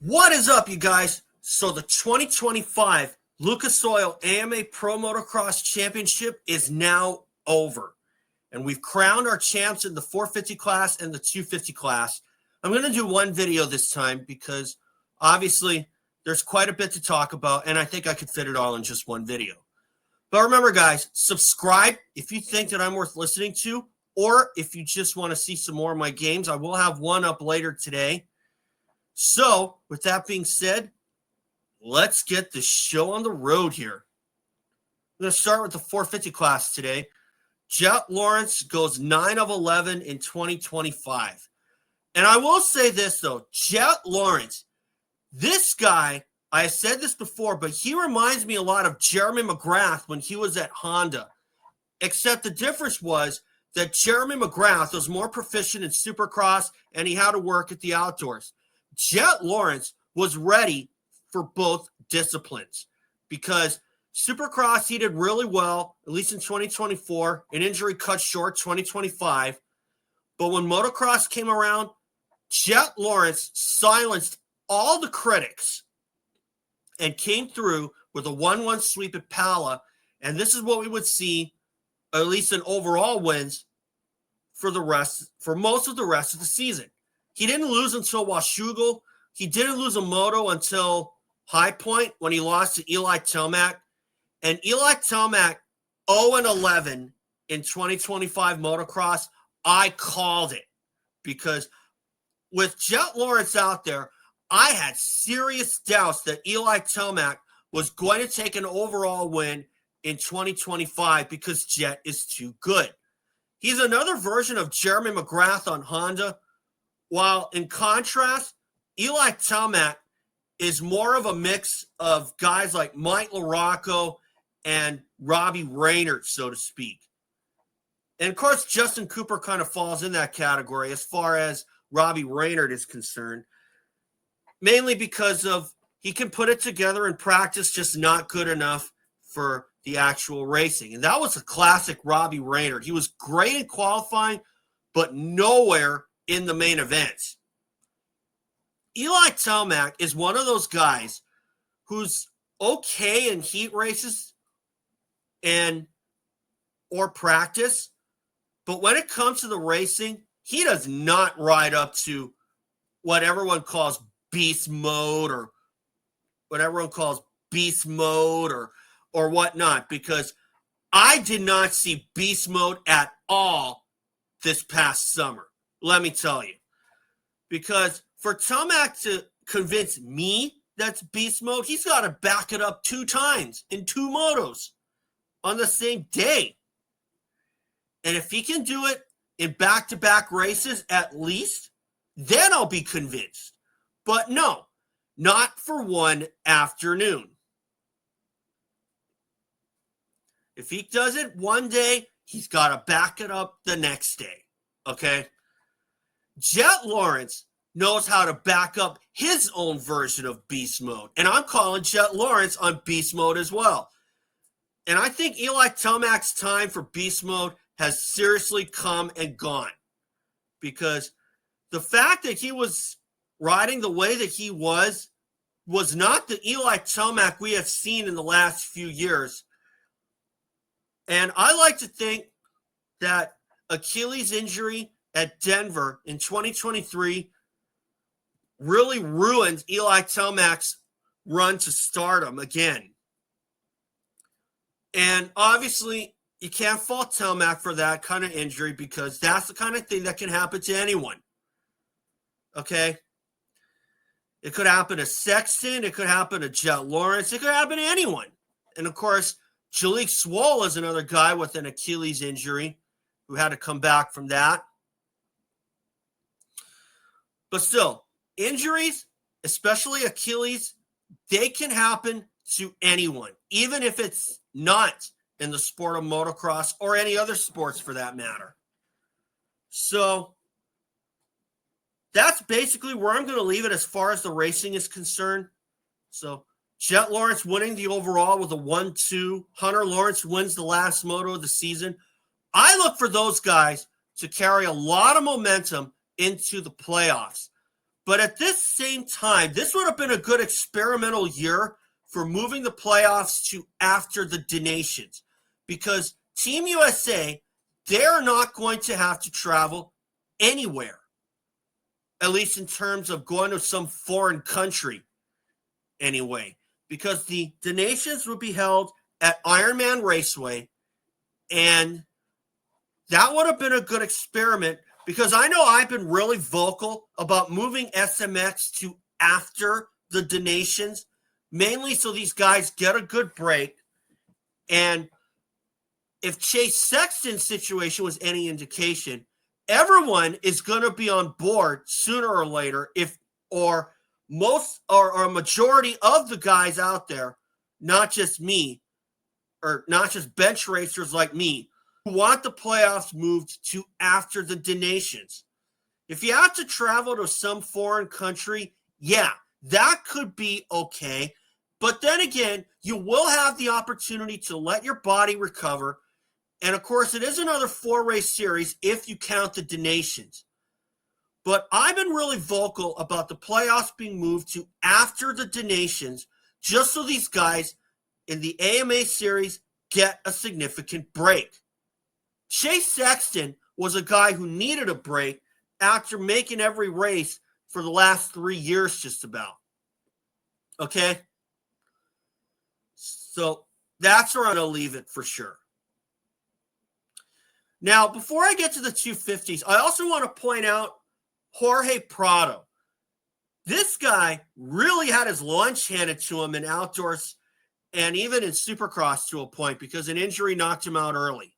What is up, you guys? So the 2025 Lucas Oil AMA Pro Motocross Championship is now over. And we've crowned our champs in the 450 class and the 250 class. I'm going to do one video this time because obviously there's quite a bit to talk about, and I think I could fit it all in just one video. But remember, guys, subscribe if you think that I'm worth listening to, or if you just want to see some more of my games. I will have one up later today. So, with that being said, let's get the show on the road here. I'm going to start with the 450 class today. Jett Lawrence goes 9 of 11 in 2025. And I will say this, though. Jett Lawrence, this guy, I have said this before, but he reminds me a lot of Jeremy McGrath when he was at Honda. Except the difference was that Jeremy McGrath was more proficient in Supercross, and he had to work at the outdoors. Jett Lawrence was ready for both disciplines because Supercross he did really well, at least in 2024. An injury cut short 2025. But when motocross came around, Jett Lawrence silenced all the critics and came through with a 1-1 sweep at Pala. And this is what we would see, at least in overall wins, for most of the rest of the season. He didn't lose until Washougal. He didn't lose a moto until High Point when he lost to Eli Tomac. And Eli Tomac, 0-11 in 2025 motocross. I called it because with Jett Lawrence out there, I had serious doubts that Eli Tomac was going to take an overall win in 2025 because Jett is too good. He's another version of Jeremy McGrath on Honda. While in contrast, Eli Tomac is more of a mix of guys like Mike LaRocco and Robbie Reynard, so to speak. And of course, Justin Cooper kind of falls in that category as far as Robbie Reynard is concerned, mainly because of he can put it together in practice, just not good enough for the actual racing. And that was a classic Robbie Reynard. He was great in qualifying, but nowhere in the main events. Eli Tomac is one of those guys who's okay in heat races or practice, but when it comes to the racing, he does not ride up to what everyone calls beast mode or whatnot, because I did not see beast mode at all this past summer. Let me tell you, because for Tomac to convince me that's beast mode, he's got to back it up 2 times in 2 motos on the same day. And if he can do it in back-to-back races at least, then I'll be convinced. But no, not for one afternoon. If he does it one day, he's got to back it up the next day. Okay? Jett Lawrence knows how to back up his own version of beast mode. And I'm calling Jett Lawrence on beast mode as well. And I think Eli Tomac's time for beast mode has seriously come and gone. Because the fact that he was riding the way that he was not the Eli Tomac we have seen in the last few years. And I like to think that Achilles injury at Denver in 2023 really ruined Eli Tomac's run to stardom again. And obviously, you can't fault Tomac for that kind of injury because that's the kind of thing that can happen to anyone. Okay? It could happen to Sexton. It could happen to Jett Lawrence. It could happen to anyone. And of course, Jalek Swoll is another guy with an Achilles injury who had to come back from that. But still, injuries, especially Achilles, they can happen to anyone, even if it's not in the sport of motocross or any other sports for that matter. So that's basically where I'm going to leave it as far as the racing is concerned. So Jett Lawrence winning the overall with a 1-2. Hunter Lawrence wins the last moto of the season. I look for those guys to carry a lot of momentum into the playoffs. But at this same time, this would have been a good experimental year for moving the playoffs to after the donations, because Team USA, they're not going to have to travel anywhere, at least in terms of going to some foreign country anyway, because the donations would be held at Ironman Raceway, and that would have been a good experiment, because I know I've been really vocal about moving SMX to after the donations, mainly so these guys get a good break. And if Chase Sexton's situation was any indication, everyone is going to be on board sooner or later, or a majority of the guys out there, not just me, or not just bench racers like me, who want the playoffs moved to after the donations. If you have to travel to some foreign country, yeah, that could be okay. But then again, you will have the opportunity to let your body recover. And of course, it is another 4-race series if you count the donations. But I've been really vocal about the playoffs being moved to after the donations, just so these guys in the AMA series get a significant break. Chase Sexton was a guy who needed a break after making every race for the last 3 years, just about. Okay? So that's where I'm going to leave it for sure. Now, before I get to the 250s, I also want to point out Jorge Prado. This guy really had his lunch handed to him in outdoors and even in Supercross to a point, because an injury knocked him out early.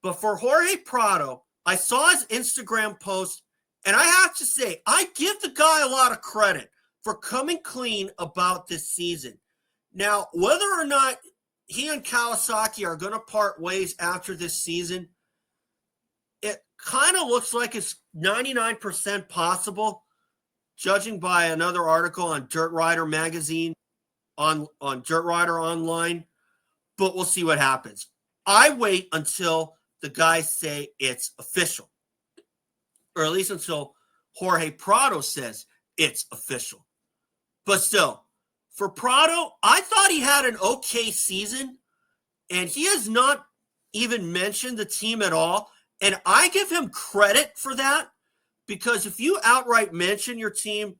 But for Jorge Prado, I saw his Instagram post, and I have to say, I give the guy a lot of credit for coming clean about this season. Now, whether or not he and Kawasaki are going to part ways after this season, it kind of looks like it's 99% possible, judging by another article on Dirt Rider magazine, on Dirt Rider Online, but we'll see what happens. I wait until the guys say it's official, or at least until Jorge Prado says it's official. But still, for Prado, I thought he had an okay season, and he has not even mentioned the team at all. And I give him credit for that, because if you outright mention your team,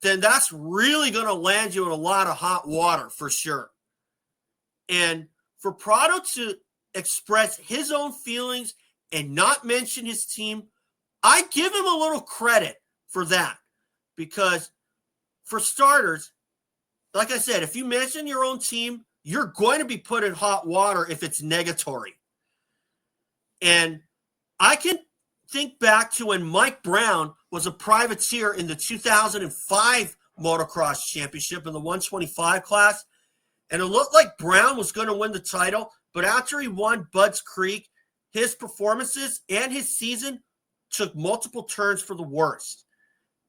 then that's really going to land you in a lot of hot water for sure. And for Prado to express his own feelings and not mention his team, I give him a little credit for that, because for starters, like I said, if you mention your own team, you're going to be put in hot water if it's negatory. And I can think back to when Mike Brown was a privateer in the 2005 Motocross Championship in the 125 class, and it looked like Brown was going to win the title, but after he won Budds Creek, his performances and his season took multiple turns for the worst.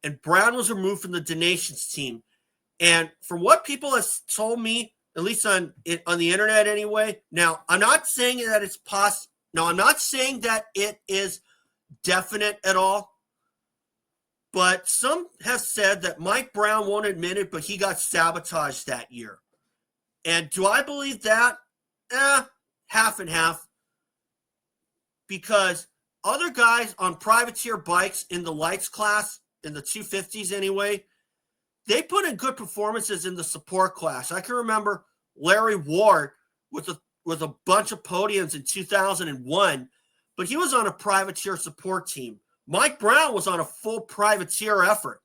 And Brown was removed from the donations team. And from what people have told me, at least on the internet anyway, now I'm not saying that it's possible. No, I'm not saying that it is definite at all. But some have said that Mike Brown won't admit it, but he got sabotaged that year. And do I believe that? Half and half. Because other guys on privateer bikes in the lights class, in the 250s anyway, they put in good performances in the support class. I can remember Larry Ward with a bunch of podiums in 2001, but he was on a privateer support team. Mike Brown was on a full privateer effort.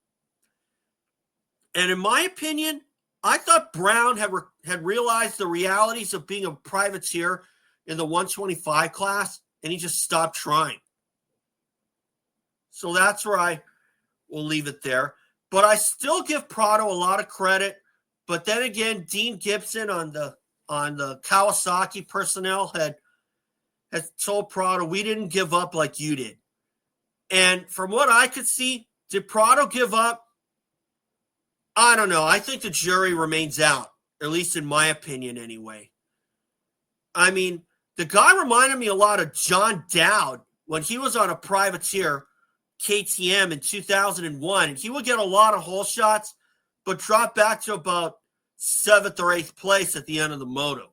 And in my opinion, I thought Brown had realized the realities of being a privateer in the 125 class, and he just stopped trying. So that's where I will leave it there. But I still give Prado a lot of credit. But then again, Dean Gibson on the Kawasaki personnel had told Prado, we didn't give up like you did. And from what I could see, did Prado give up? I don't know. I think the jury remains out, at least in my opinion anyway. I mean, the guy reminded me a lot of John Dowd when he was on a privateer KTM in 2001. And he would get a lot of hole shots, but drop back to about 7th or 8th place at the end of the moto.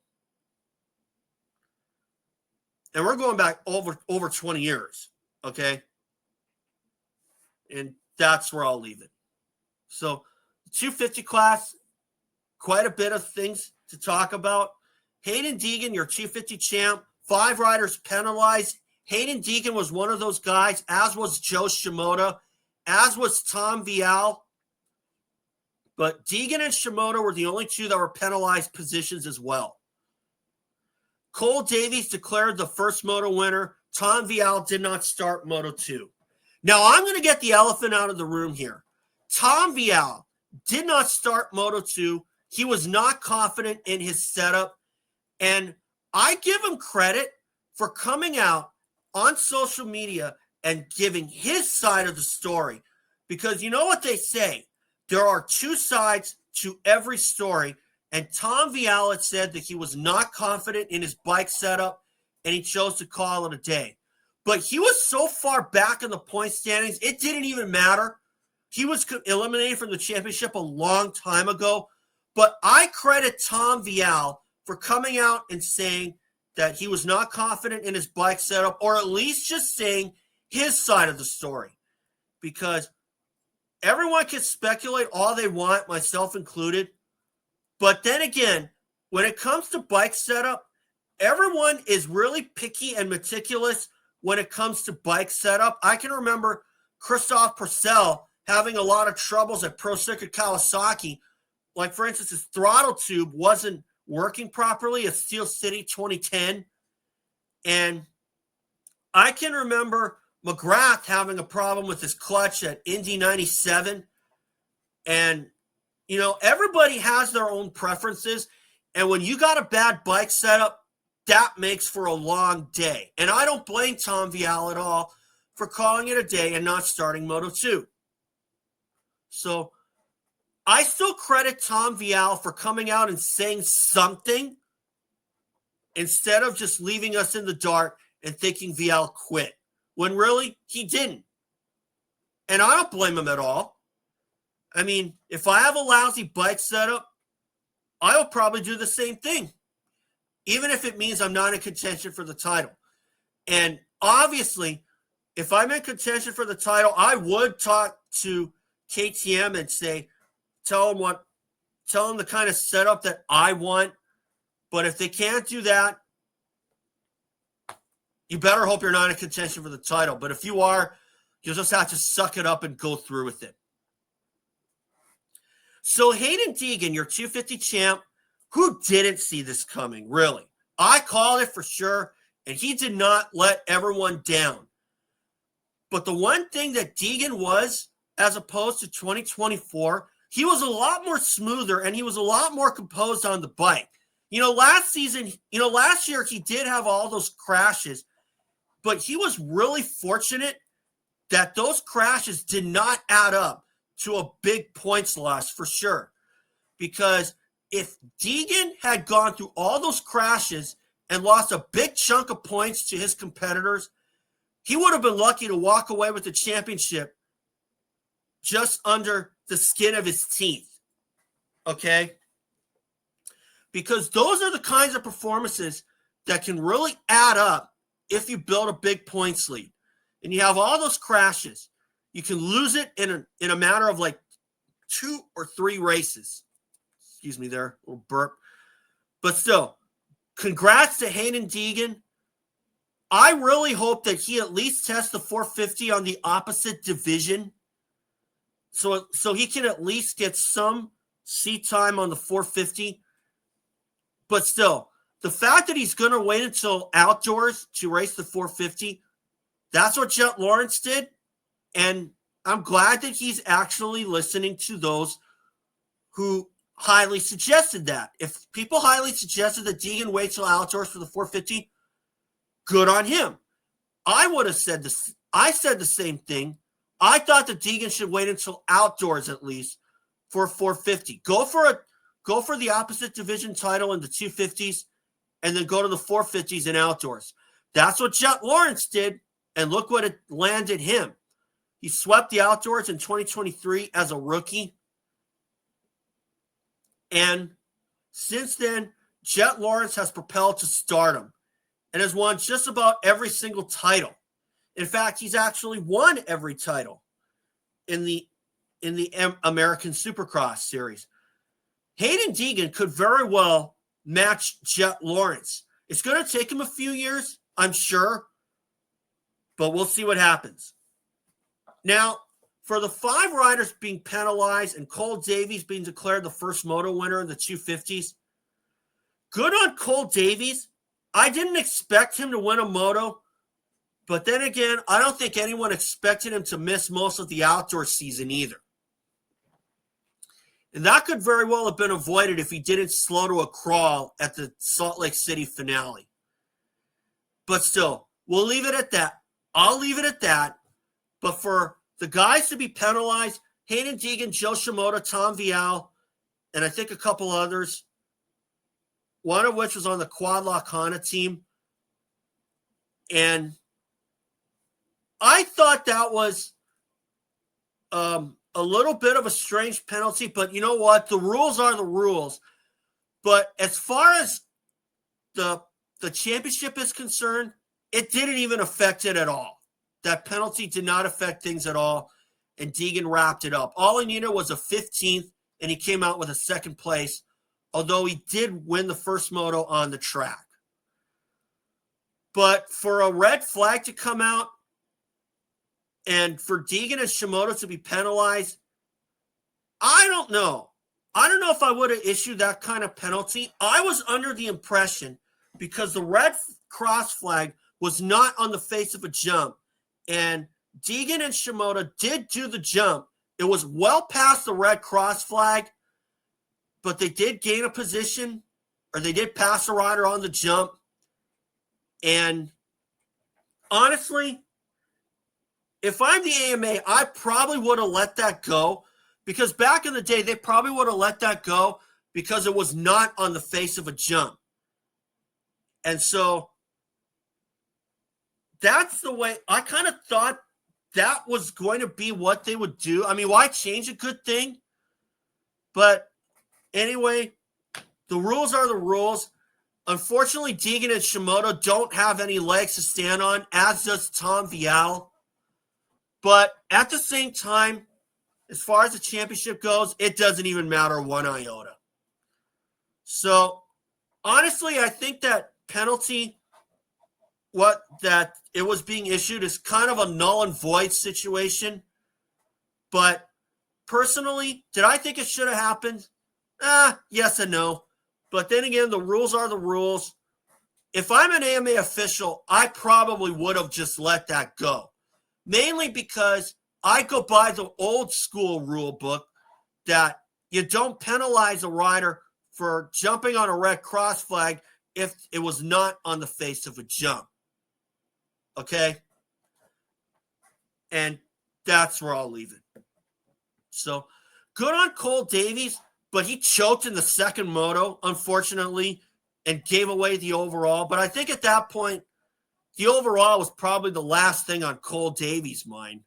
And we're going back over 20 years, okay? And that's where I'll leave it. So, 250 class, quite a bit of things to talk about. Haiden Deegan, your 250 champ, 5 riders penalized. Haiden Deegan was one of those guys, as was Jo Shimoda, as was Tom Vialle. But Deegan and Shimoda were the only 2 that were penalized positions as well. Cole Davies declared the first moto winner. Tom Vialle did not start Moto 2. Now, I'm going to get the elephant out of the room here. Tom Vialle did not start Moto 2. He was not confident in his setup. And I give him credit for coming out on social media and giving his side of the story. Because you know what they say? There are 2 sides to every story. And Tom Vialle said that he was not confident in his bike setup, and he chose to call it a day. But he was so far back in the point standings, it didn't even matter. He was eliminated from the championship a long time ago. But I credit Tom Vialle for coming out and saying that he was not confident in his bike setup, or at least just saying his side of the story. Because everyone can speculate all they want, myself included. But then again, when it comes to bike setup, everyone is really picky and meticulous when it comes to bike setup. I can remember Christoph Purcell having a lot of troubles at Pro Circuit Kawasaki. Like, for instance, his throttle tube wasn't working properly at Steel City 2010. And I can remember McGrath having a problem with his clutch at Indy 97. And you know, everybody has their own preferences, and when you got a bad bike setup, that makes for a long day. And I don't blame Tom Vialle at all for calling it a day and not starting Moto 2. So I still credit Tom Vialle for coming out and saying something instead of just leaving us in the dark and thinking Vialle quit, when really he didn't. And I don't blame him at all. I mean, if I have a lousy bike setup, I'll probably do the same thing, even if it means I'm not in contention for the title. And obviously, if I'm in contention for the title, I would talk to KTM and say, tell them the kind of setup that I want. But if they can't do that, you better hope you're not in contention for the title. But if you are, you'll just have to suck it up and go through with it. So Haiden Deegan, your 250 champ, who didn't see this coming, really? I called it for sure, and he did not let everyone down. But the one thing that Deegan was, as opposed to 2024, he was a lot more smoother, and he was a lot more composed on the bike. Last year he did have all those crashes, but he was really fortunate that those crashes did not add up to a big points loss for sure. Because if Deegan had gone through all those crashes and lost a big chunk of points to his competitors, he would have been lucky to walk away with the championship just under the skin of his teeth. Okay? Because those are the kinds of performances that can really add up if you build a big points lead. And you have all those crashes. You can lose it in a matter of like 2 or 3 races. Excuse me there, a little burp. But still, congrats to Haiden Deegan. I really hope that he at least tests the 450 on the opposite division. So he can at least get some seat time on the 450. But still, the fact that he's going to wait until outdoors to race the 450, that's what Jett Lawrence did. And I'm glad that he's actually listening to those who highly suggested that. If people highly suggested that Deegan wait till outdoors for the 450, good on him. I would have said this. I said the same thing. I thought that Deegan should wait until outdoors at least for 450. Go for the opposite division title in the 250s and then go to the 450s and outdoors. That's what Jett Lawrence did, and look what it landed him. He swept the outdoors in 2023 as a rookie. And since then, Jett Lawrence has propelled to stardom and has won just about every single title. In fact, he's actually won every title in the American Supercross series. Haiden Deegan could very well match Jett Lawrence. It's going to take him a few years, I'm sure, but we'll see what happens. Now, for the 5 riders being penalized and Cole Davies being declared the first moto winner in the 250s, good on Cole Davies. I didn't expect him to win a moto, but then again, I don't think anyone expected him to miss most of the outdoor season either. And that could very well have been avoided if he didn't slow to a crawl at the Salt Lake City finale. But still, we'll leave it at that. I'll leave it at that. But for the guys to be penalized, Haiden, Deegan, Jo Shimoda, Tom Vialle, and I think a couple others, one of which was on the Quad Lock Honda team. And I thought that was a little bit of a strange penalty, but you know what? The rules are the rules. But as far as the championship is concerned, it didn't even affect it at all. That penalty did not affect things at all, and Deegan wrapped it up. All he needed was a 15th, and he came out with a second place, although he did win the first moto on the track. But for a red flag to come out and for Deegan and Shimoda to be penalized, I don't know. I don't know if I would have issued that kind of penalty. I was under the impression, because the red cross flag was not on the face of a jump, and Deegan and Shimoda did do the jump. It was well past the red cross flag, but they did gain a position, or they did pass a rider on the jump. And honestly, if I'm the AMA, I probably would have let that go, because back in the day, they probably would have let that go because it was not on the face of a jump. And so that's the way I kind of thought that was going to be what they would do. I mean, why change a good thing? But anyway, the rules are the rules. Unfortunately, Deegan and Shimoda don't have any legs to stand on, as does Tom Vialle. But at the same time, as far as the championship goes, it doesn't even matter one iota. So, honestly, I think that penalty, that it was being issued, is kind of a null and void situation. But personally, did I think it should have happened? Yes and no. But then again, the rules are the rules. If I'm an AMA official, I probably would have just let that go. Mainly because I go by the old school rule book that you don't penalize a rider for jumping on a red cross flag if it was not on the face of a jump. Okay? And that's where I'll leave it. So, good on Cole Davies, but he choked in the second moto, unfortunately, and gave away the overall. But I think at that point, the overall was probably the last thing on Cole Davies' mind.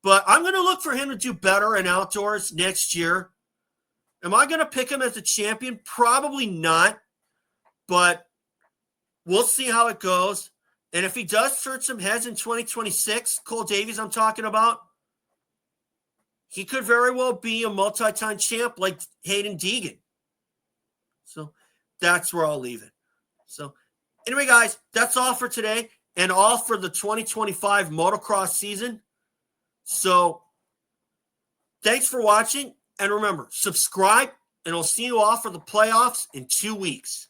But I'm going to look for him to do better in outdoors next year. Am I going to pick him as a champion? Probably not. But we'll see how it goes. And if he does turn some heads in 2026, Cole Davies I'm talking about, he could very well be a multi-time champ like Haiden Deegan. So that's where I'll leave it. So anyway, guys, that's all for today and all for the 2025 motocross season. So thanks for watching. And remember, subscribe, and I'll see you all for the playoffs in 2 weeks.